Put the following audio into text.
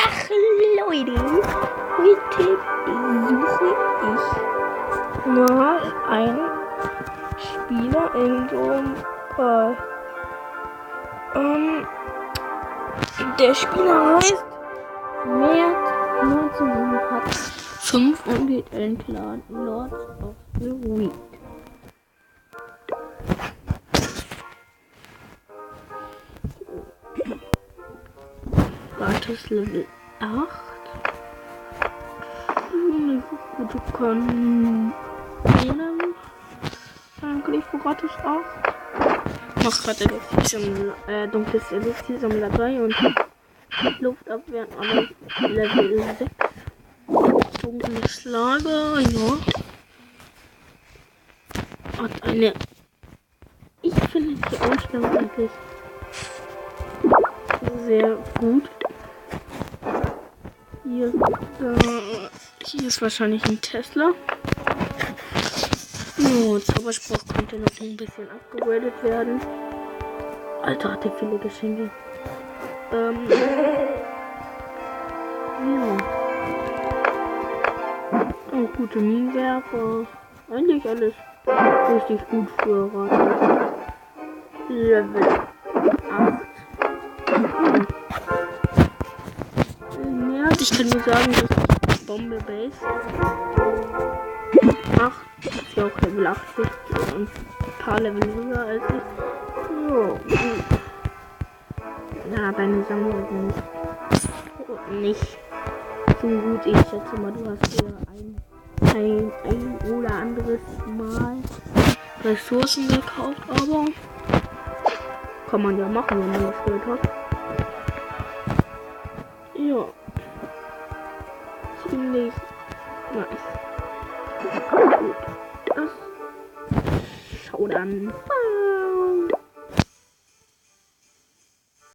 Ach Leute, heute suche ich nach einem Spieler in so einem Ball. Der Spieler heißt März 1905 und geht in Clan Lords of the Week. Gratis Level 8. Eine gute Kanonen. Eigentlich gratis 8. Mach gerade dunkles Elixier-Sammler 3 und Luftabwehr alle Level 6. Dunkles Lager, ja. Hat eine. Ich finde die Ausstellung eigentlich sehr gut. Hier ist wahrscheinlich ein Tesla. Oh, Zauberspruch könnte noch ein bisschen abgegradet werden. Alter, hat der viele Geschenke. Ja. Oh, gute Minenwerfer. Eigentlich alles richtig gut für Rad. Level 8. Ja, ich kann nur sagen, dass die Bombe Base 8 ist ja auch Level 80 und ein paar Level höher als ich. So. Ja, deine Sammlung sind nicht so gut. Ich schätze mal, du hast dir ein oder anderes Mal Ressourcen gekauft, aber kann man ja machen, wenn man das Geld hat. Ja. Ziemlich nice. Gut. Das schau dann.